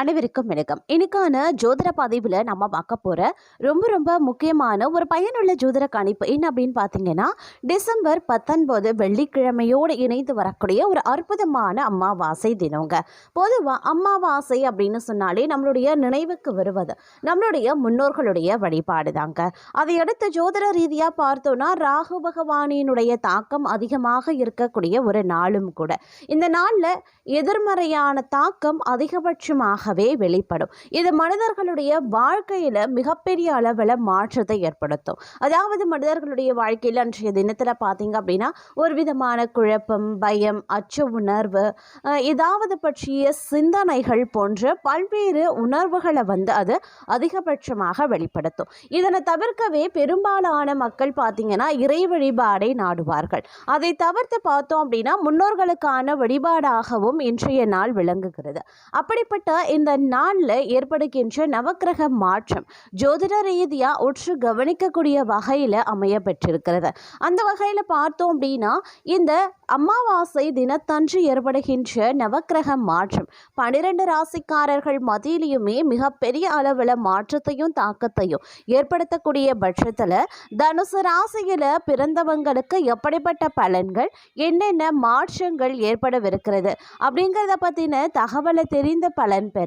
அனைவருக்கும் வணக்கம். இன்னைக்கான ஜோதிட பதிவில் நம்ம பார்க்க போகிற ரொம்ப முக்கியமான ஒரு பயனுள்ள ஜோதிட கணிப்பு என்ன அப்படின்னு பார்த்தீங்கன்னா, டிசம்பர் 19 வெள்ளிக்கிழமையோடு இணைந்து வரக்கூடிய ஒரு அற்புதமான அமாவாசை தினங்க. பொதுவாக அமாவாசை அப்படின்னு சொன்னாலே நம்மளுடைய நினைவுக்கு வருவது நம்மளுடைய முன்னோர்களுடைய வழிபாடு தாங்க. அதையடுத்து ஜோதிட ரீதியாக பார்த்தோன்னா ராகு பகவானினுடைய தாக்கம் அதிகமாக இருக்கக்கூடிய ஒரு நாளும் கூட. இந்த நாளில் எதிர்மறையான தாக்கம் அதிகபட்சமாகவே வெளிப்படும். இது மனிதர்களுடைய வாழ்க்கையில மிகப்பெரிய அளவில் மாற்றத்தை ஏற்படுத்தும். அதாவது மனிதர்களுடைய வாழ்க்கையில் அன்றைய தினத்தில் பார்த்தீங்க அப்படின்னா ஒரு விதமான குழப்பம், பயம், அச்ச உணர்வு, ஏதாவது பற்றிய சிந்தனைகள் போன்ற பல்வேறு உணர்வுகளை அது அதிகபட்சமாக வெளிப்படுத்தும். இதனை தவிர்க்கவே பெரும்பாலான மக்கள் பார்த்தீங்கன்னா இறை வழிபாடை நாடுவார்கள். அதை தவிர்த்து பார்த்தோம் அப்படின்னா முன்னோர்களுக்கான வழிபாடாகவும் இன்றைய நாள் விளங்குகிறது. அப்படிப்பட்ட இந்த நாளில் ஏற்படுகின்ற நவக்கிரக மாற்றம் ஜோதிட ரீதியாக உற்று கவனிக்கக்கூடிய வகையில் அமைய பெற்றிருக்கிறது. அந்த வகையில் பார்த்தோம் அப்படின்னா இந்த அமாவாசை தினத்தன்று ஏற்படுகின்ற நவக்கிரக மாற்றம் 12 ராசிக்காரர்கள் மத்தியிலுமே மிகப்பெரிய அளவில் மாற்றத்தையும் தாக்கத்தையும் ஏற்படுத்தக்கூடிய பட்சத்தில் தனுசு ராசியில் பிறந்தவங்களுக்கு எப்படிப்பட்ட பலன்கள், என்னென்ன மாற்றங்கள் ஏற்படவிருக்கிறது அப்படிங்கிறத பற்றின தகவலை தெரிந்த பலன் பெற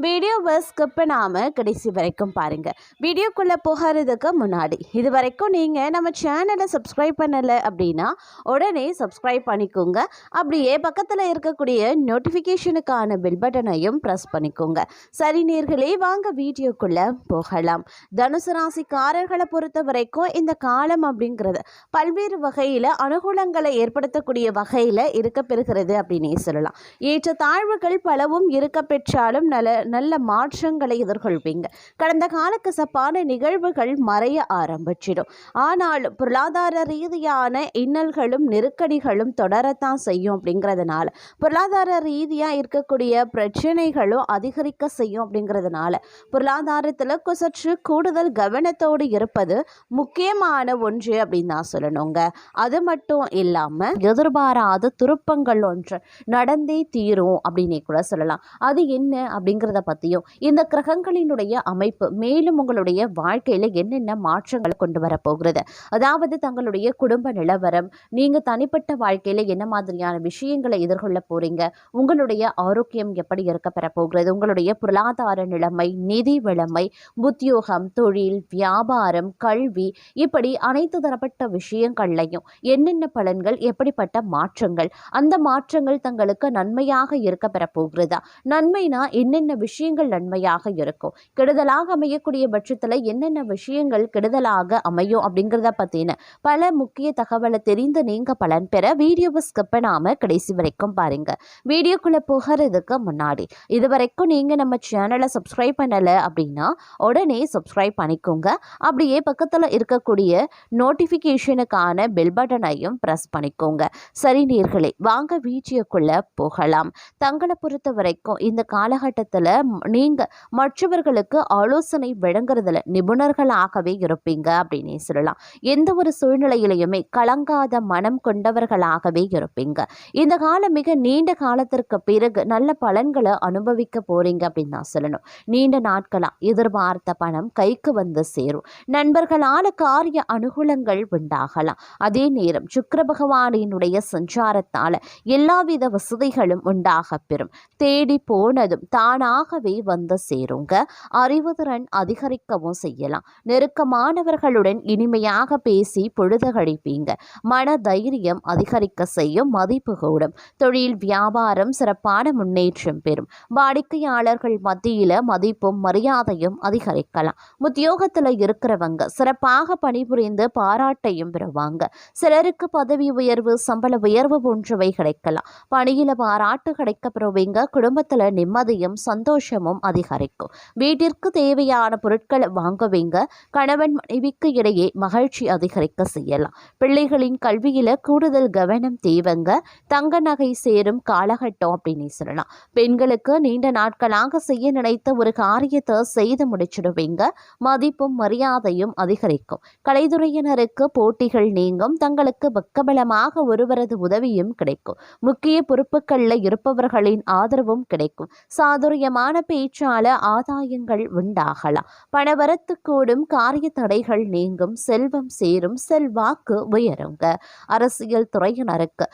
வீடியோவை ஸ்கிப் பண்ணாமல் கடைசி வரைக்கும் பாருங்கள். வீடியோக்குள்ளே போகிறதுக்கு முன்னாடி இது வரைக்கும் நீங்கள் நம்ம சேனலை சப்ஸ்கிரைப் பண்ணலை அப்படின்னா உடனே சப்ஸ்கிரைப் பண்ணிக்கோங்க. அப்படியே பக்கத்தில் இருக்கக்கூடிய நோட்டிஃபிகேஷனுக்கான பெல் பட்டனையும் ப்ரெஸ் பண்ணிக்கோங்க. சரி நேர்களே, வாங்க வீடியோக்குள்ளே போகலாம். தனுசு ராசிக்காரர்களை பொறுத்த வரைக்கும் இந்த காலம் அப்படிங்கிறது பல்வேறு வகையில் அனுகூலங்களை ஏற்படுத்தக்கூடிய வகையில் இருக்க பெறுகிறது அப்படின்னே சொல்லலாம். ஏற்ற தாழ்வுகள் பலவும் இருக்க பெற்றாலும் நல்ல மாற்றங்களை எதிர்கொள்வீங்க. கடந்த கால கசப்பான நிகழ்வுகள் மறைய ஆரம்பிச்சிடும். ஆனாலும் பொருளாதார ரீதியான இன்னல்களும் நெருக்கடிகளும் தொடரத்தான் செய்யும். அப்படிங்கிறதுனால பொருளாதார ரீதியாக இருக்கக்கூடிய பிரச்சனைகளும் அதிகரிக்க செய்யும். அப்படிங்கிறதுனால பொருளாதாரத்தில் சற்று கூடுதல் கவனத்தோடு இருப்பது முக்கியமான ஒன்று அப்படின்னு தான் சொல்லணுங்க. அது மட்டும் இல்லாமல் எதிர்பாராத திருப்பங்கள் ஒன்று நடந்தே தீரும் அப்படின்னே கூட சொல்லலாம். அது என்ன அப்படிங்கிறத பற்றியும் இந்த கிரகங்களினுடைய அமைப்பு மேலும் உங்களுடைய வாழ்க்கையில் என்னென்ன மாற்றங்களை கொண்டு வரப்போகிறது, அதாவது தங்களுடைய குடும்ப நிலவரம், நீங்கள் தனிப்பட்ட வாழ்க்கையில் என்ன மாதிரியான விஷயங்களை எதிர்கொள்ள போகிறீங்க, உங்களுடைய ஆரோக்கியம் எப்படி இருக்க பெற போகிறது, உங்களுடைய பொருளாதார நிலைமை, நிதி வளமை, உத்தியோகம், தொழில், வியாபாரம், கல்வி, இப்படி அனைத்து தரப்பட்ட விஷயங்கள்லையும் என்னென்ன பலன்கள், எப்படிப்பட்ட மாற்றங்கள், அந்த மாற்றங்கள் தங்களுக்கு நன்மையாக இருக்க பெற போகிறதா, நன்மைனா என்னென்ன விஷயங்கள் நன்மையாக இருக்கும், கெடுதலாக அமையக்கூடிய பட்சத்தில் என்னென்ன விஷயங்கள் கெடுதலாக அமையும் அப்படிங்கிறத பற்றின பல முக்கிய தகவலை தெரிந்து நீங்க பலன் பெற வீடியோவை ஸ்கிப் பண்ணாமல் கடைசி வரைக்கும் பாருங்க. வீடியோக்குள்ளே போகிறதுக்கு முன்னாடி இது வரைக்கும் நீங்கள் நம்ம சேனலை சப்ஸ்கிரைப் பண்ணலை அப்படின்னா உடனே சப்ஸ்கிரைப் பண்ணிக்கோங்க. அப்படியே பக்கத்தில் இருக்கக்கூடிய நோட்டிஃபிகேஷனுக்கான பெல் பட்டனையும் ப்ரெஸ் பண்ணிக்கோங்க. சரி நேர்களே, வாங்க வீடியோக்குள்ளே போகலாம். தங்களை பொறுத்த வரைக்கும் இந்த காலகட்டத்தில் நீங்கள் மற்றவர்களுக்கு ஆலோசனை வழங்குறதுல நிபுணர்களாகவே இருப்பீங்க அப்படின்னே சொல்லலாம். எந்த ஒரு சூழ்நிலையிலையுமே கலங்காத மனம் கொண்டவர்களாகவே இருப்பீங்க. இந்த காலம் மிக நீண்ட காலத்திற்கு பிறகு நல்ல பலன்களை அனுபவிக்க போறீங்க அப்படின்னு தான் சொல்லணும். நீண்ட நாட்களா எதிர்பார்த்த பணம் கைக்கு வந்து சேரும். நண்பர்களால காரிய அனுகூலங்கள் உண்டாகலாம். அதே நேரம் சுக்கிர பகவானினுடைய சஞ்சாரத்தால எல்லாவித வசதிகளும் உண்டாக பெறும். தேடி போனதும் தானாகவே வந்து சேருங்க. அறிவுதிறன் அதிகரிக்கவும் செய்யலாம். நெருக்கமானவர்களுடன் இனிமையாக பேசி பொழுது கழிப்பீங்க. மன தைரியம் அதிகரிக்க செய்யும். மதிப்பு கூடும். தொழில் வியாபாரம் சிறப்பான முன்னேற்றம் பெறும். வாடிக்கையாளர்கள் மத்தியில மதிப்பும் மரியாதையும் அதிகரிக்கலாம். உத்தியோகத்தில் இருக்கிறவங்க சிறப்பாக பணிபுரிந்து பாராட்டையும் பெறுவாங்க. சிலருக்கு பதவி உயர்வு, சம்பள உயர்வு போன்றவை கிடைக்கலாம். பணியில பாராட்டு கிடைக்க பெறுவீங்க. குடும்பத்தில் நிம்மதியும் சந்தோஷமும் அதிகரிக்கும். வீட்டிற்கு தேவையான பொருட்களை வாங்குவீங்க. கணவன் மனைவிக்கு இடையே மகிழ்ச்சி அதிகரிக்க செய்யலாம். பிள்ளைகளின் கல்வியில கூடுதல் கவனம் தேவைங்க. தங்க நகை சேரும் காலகட்டம் அப்படின்னு சொல்லலாம். பெண்களுக்கு நீண்ட நாட்களாக செய்ய நினைத்த ஒரு காரியத்தை செய்து முடிச்சிடுவீங்க. மதிப்பும் மரியாதையும் அதிகரிக்கும். கலைத்துறையினருக்கு போட்டிகள் நீங்கும். தங்களுக்கு பக்கபலமாக ஒருவரது உதவியும் கிடைக்கும். முக்கிய பொறுப்புகளில் இருப்பவர்களின் ஆதரவும் கிடைக்கும். சாதுரியமான பேச்சால ஆதாயங்கள் உண்டாகலாம். பணவரத்து கூடும், காரிய தடைகள் நீங்கும், செல்வம் சேரும், செல்வாக்கு உயருங்க. அரசியல் துறையினருக்கு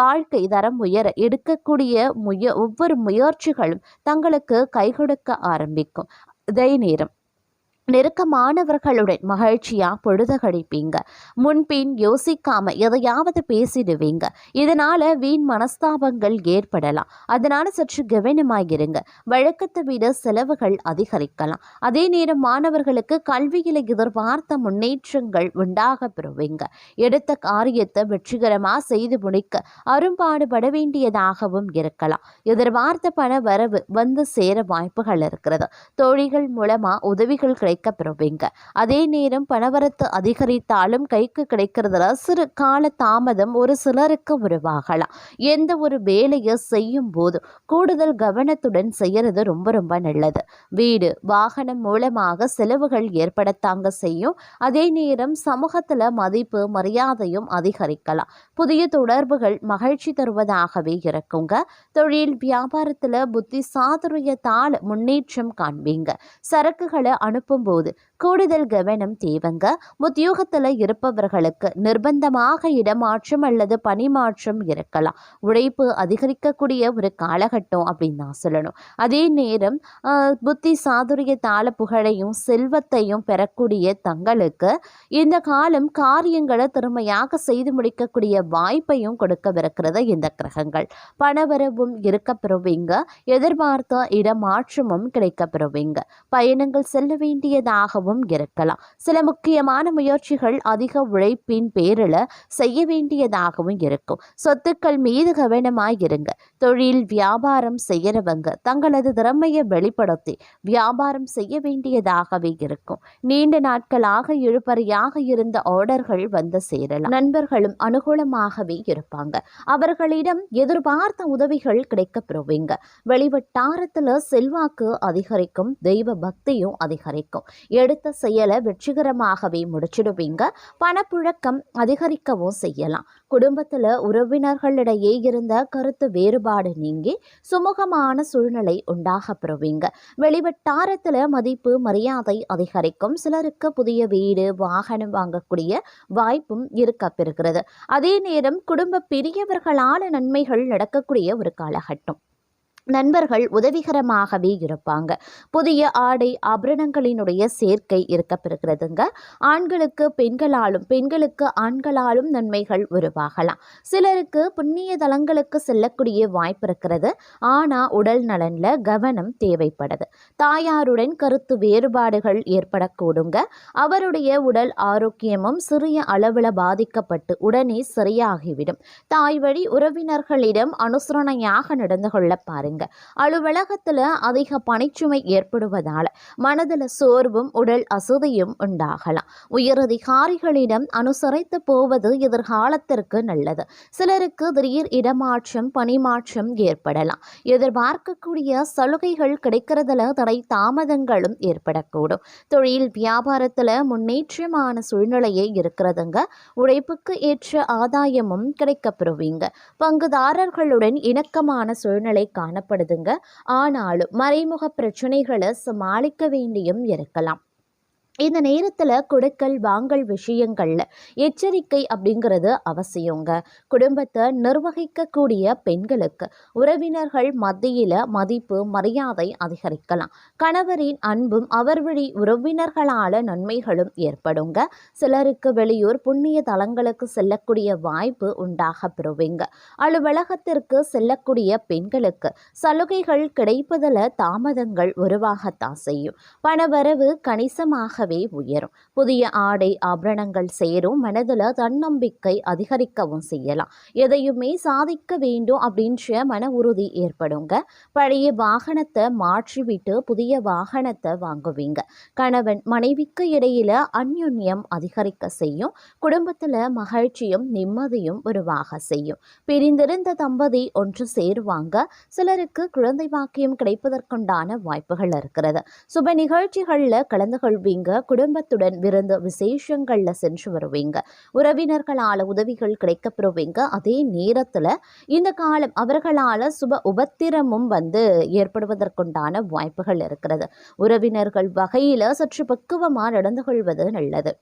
வாழ்க்கை தரம் உயர எடுக்கக்கூடிய ஒவ்வொரு முயற்சிகளும் தங்களுக்கு கை கொடுக்க ஆரம்பிக்கும். இதே நேரம் நெருக்கமானவர்களுடன் மகிழ்ச்சியா பொழுது கழிப்பீங்க. முன்பின் யோசிக்காம எதையாவது பேசிடுவீங்க. இதனால வீண் மனஸ்தாபங்கள் ஏற்படலாம். அதனால சற்று கவனமாகிருங்க. வழக்கத்தை விட செலவுகள் அதிகரிக்கலாம். அதே நேரம் மாணவர்களுக்கு கல்வியில எதிர்பார்த்த முன்னேற்றங்கள் உண்டாக பெறுவீங்க. எடுத்த காரியத்தை வெற்றிகரமா செய்து முடிக்க அரும்பாடுபட வேண்டியதாகவும் இருக்கலாம். எதிர்பார்த்த பண வரவு வந்து சேர வாய்ப்புகள் இருக்கிறது. தோழிகள் மூலமா உதவிகள் கிடைக்கப்பெறுவீங்க. அதே நேரம் பணவரத்து அதிகரித்தாலும் கைக்கு கிடைக்கிறதுல சிறு கால தாமதம் ஒரு சிலருக்கு உருவாகலாம். எந்த ஒரு வேலையை செய்யும் போது கூடுதல் கவனத்துடன் செய்யறது ரொம்ப ரொம்ப நல்லது. வீடு வாகனம் மூலமாக செலவுகள் ஏற்படத்தாங்க செய்யும். அதே நேரம் சமூகத்துல மதிப்பு மரியாதையும் அதிகரிக்கலாம். புதிய தொடர்புகள் மகிழ்ச்சி தருவதாகவே இருக்குங்க. தொழில் வியாபாரத்துல புத்தி சாதுரியத்தால் முன்னேற்றம் காண்பீங்க. சரக்குகளை அனுப்பும் போது கூடுதல் கவனம் தேவைங்க. உத்தியோகத்தில் இருப்பவர்களுக்கு நிர்பந்தமாக இடமாற்றம் அல்லது பணிமாற்றம் இருக்கலாம். உழைப்பு அதிகரிக்கக்கூடிய ஒரு காலகட்டம் அப்படின்னு தான் சொல்லணும். அதே நேரம் புத்தி சாதுரியத்தால புகழையும் செல்வத்தையும் பெறக்கூடிய தங்களுக்கு இந்த காலம் காரியங்களை திறமையாக செய்து முடிக்கக்கூடிய வாய்ப்பையும் கொடுக்கவிருக்கிறது இந்த கிரகங்கள். பணவரவும் இருக்க பெறுவீங்க. எதிர்பார்த்த இடமாற்றமும் கிடைக்க பெறுவீங்க. பயணங்கள் செல்ல வேண்டியதாகவும் இருக்கலாம். சில முக்கியமான முயற்சிகள் அதிக உழைப்பின் பேரில் செய்ய வேண்டியதாகவும் இருக்கும். சொத்துக்கள் மீது கவனமாய் இருங்க. தொழில் வியாபாரம் செய்யறவங்க தங்களது திறமையை வெளிப்படுத்தி வியாபாரம் செய்ய வேண்டியதாகவே இருக்கும். நீண்ட நாட்களாக இழுபறியாக இருந்த ஆர்டர்கள் வந்து சேரலாம். நண்பர்களும் அனுகூலமாகவே இருப்பாங்க. அவர்களிடம் எதிர்பார்த்த உதவிகள் கிடைக்க பெறுவீங்க. வெளிவட்டாரத்துல செல்வாக்கு அதிகரிக்கும். தெய்வ பக்தியும் அதிகரிக்கும். எடுத்த செயலை வெற்றிகரமாகவே முடிச்சிடுவீங்க. பணப்புழக்கம் அதிகரிக்கவும் செய்யலாம். குடும்பத்தில் உறவினர்களிடையே இருந்த கருத்து வேறுபாடு நீங்கி சுமூகமான சூழ்நிலை உண்டாக பெறுவீங்க. வெளிவட்டாரத்தில் மதிப்பு மரியாதை அதிகரிக்கும். சிலருக்கு புதிய வீடு வாகனம் வாங்கக்கூடிய வாய்ப்பும் இருக்க பெறுகிறது. அதே நேரம் குடும்ப பெரியவர்களான நன்மைகள் நடக்கக்கூடிய ஒரு காலகட்டம். நண்பர்கள் உதவிகரமாகவே இருப்பாங்க. புதிய ஆடை ஆபரணங்களினுடைய சேர்க்கை இருக்கப்பெறுகிறதுங்க. ஆண்களுக்கு பெண்களாலும் பெண்களுக்கு ஆண்களாலும் நன்மைகள் உருவாகலாம். சிலருக்கு புண்ணிய தலங்களுக்கு செல்லக்கூடிய வாய்ப்பு இருக்கிறது. ஆனால் உடல் நலன்ல கவனம் தேவைப்படுது. தாயாருடன் கருத்து வேறுபாடுகள் ஏற்படக்கூடுங்க. அவருடைய உடல் ஆரோக்கியமும் சிறிய அளவில் பாதிக்கப்பட்டு உடனே சரியாகிவிடும். தாய் வழி உறவினர்களிடம் அனுசரணையாக நடந்து கொள்ள பாருங்க. அலுவலகத்துல அதிக பணிச்சுமை ஏற்படுவதால மனதில் சோர்வும் உடல் அசதியும் உண்டாகலாம். உயரதிகாரிகளிடம் அனுசரித்து போவது எதிர்காலத்திற்கு நல்லது. சிலருக்கு திடீர் இடமாற்றம் பணிமாற்றம் ஏற்படலாம். எதிர்பார்க்கக்கூடிய சலுகைகள் கிடைக்கிறதுல தடை தாமதங்களும் ஏற்படக்கூடும். தொழில் வியாபாரத்துல முன்னேற்றமான சூழ்நிலையே இருக்கிறதுங்க. உழைப்புக்கு ஏற்ற ஆதாயமும் கிடைக்கப்பெறுவீங்க. பங்குதாரர்களுடன் இணக்கமான சூழ்நிலை காண படுதுங்க. ஆனாலும் மறைமுக பிரச்சனைகளை சமாளிக்க வேண்டியும் இருக்கலாம். இந்த நேரத்தில் கொடுக்கல் வாங்கல் விஷயங்கள்ல எச்சரிக்கை அப்படிங்கிறது அவசியங்க. குடும்பத்தை நிர்வகிக்கக்கூடிய பெண்களுக்கு உறவினர்கள் மத்தியில மதிப்பு மரியாதை அதிகரிக்கலாம். கணவரின் அன்பும் அவர் வழி உறவினர்களால நன்மைகளும் ஏற்படுங்க. சிலருக்கு வெளியூர் புண்ணிய தலங்களுக்கு செல்லக்கூடிய வாய்ப்பு உண்டாக பெறுவீங்க. அலுவலகத்திற்கு செல்லக்கூடிய பெண்களுக்கு சலுகைகள் கிடைப்பதில் தாமதங்கள் உருவாகத்தான் செய்யும். பணவரவு கணிசமாக உயரும். புதிய ஆடை ஆபரணங்கள் சேரும். மனதில் தன்னம்பிக்கை அதிகரிக்கவும் செய்யலாம். எதையுமே சாதிக்க வேண்டும் அப்படின்ற மன உறுதி ஏற்படுங்க. பழைய வாகனத்தை மாற்றிவிட்டு புதிய வாகனத்தை வாங்குவீங்க. கணவன் மனைவிக்கு இடையில அந்யோன்யம் அதிகரிக்க செய்யும். குடும்பத்தில் மகிழ்ச்சியும் நிம்மதியும் உருவாக செய்யும். பிரிந்திருந்த தம்பதி ஒன்று சேருவாங்க. சிலருக்கு குழந்தை பாக்கியம் கிடைப்பதற்குண்டான வாய்ப்புகள் இருக்கிறது. சுப நிகழ்ச்சிகளில் கலந்து கொள்வீங்க. குடும்பத்துடன் விருந்து விசேஷங்கள்ல சென்று வருவீங்க. உறவினர்களால உதவிகள் கிடைக்கப்பெறுவீங்க. அதே நேரத்துல இந்த காலம் அவர்களால சுப உபத்திரமும் ஏற்படுவதற்குண்டான வாய்ப்புகள் இருக்கிறது. உறவினர்கள் வகையில சற்று பக்குவமா நடந்து கொள்வது நல்லது.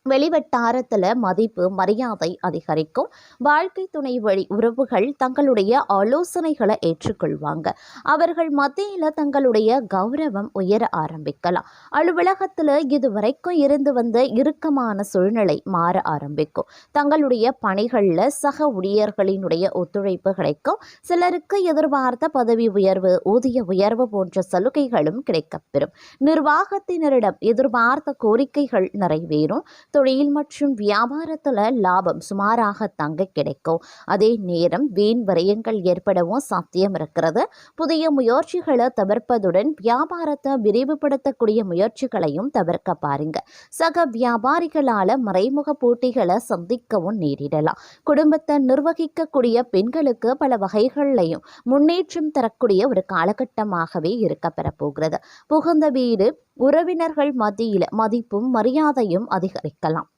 வெளிவட்டாரத்துல மதிப்பு மரியாதை அதிகரிக்கும். வாழ்க்கை துணை வழி உறவுகள் தங்களுடைய ஆலோசனைகளை ஏற்றுக்கொள்வாங்க. அவர்கள் மத்தியில தங்களுடைய கௌரவம் உயர ஆரம்பிக்கலாம். அலுவலகத்துல இதுவரைக்கும் இருந்து வந்த இறுக்கமான சூழ்நிலை மாற ஆரம்பிக்கும். தங்களுடைய பணிகள்ல சக ஊழியர்களினுடைய ஒத்துழைப்பு கிடைக்கும். சிலருக்கு எதிர்பார்த்த பதவி உயர்வு ஊதிய உயர்வு போன்ற சலுகைகளும் கிடைக்கப்பெறும். நிர்வாகத்தினரிடம் எதிர்பார்த்த கோரிக்கைகள் நிறைவேறும். தொழில் மற்றும் வியாபாரத்துல லாபம் சுமாராக தங்க கிடைக்கும். அதே நேரம் வீண் விரயங்கள் ஏற்படவும் சாத்தியம் இருக்கிறது. புதிய முயற்சிகளை தவிர்ப்பதுடன் வியாபாரத்தை விரிவுபடுத்தக்கூடிய முயற்சிகளையும் தவிர்க்க பாருங்க. சக வியாபாரிகளால மறைமுக போட்டிகளை சந்திக்கவும் நேரிடலாம். குடும்பத்தை நிர்வகிக்கக்கூடிய பெண்களுக்கு பல வகைகள்லையும் முன்னேற்றம் தரக்கூடிய ஒரு காலகட்டமாகவே இருக்க பெறப்போகிறது. புகுந்த வீடு உறவினர்கள் மத்தியில் மதிப்பும் மரியாதையும் அதிகரிக்கலாம்.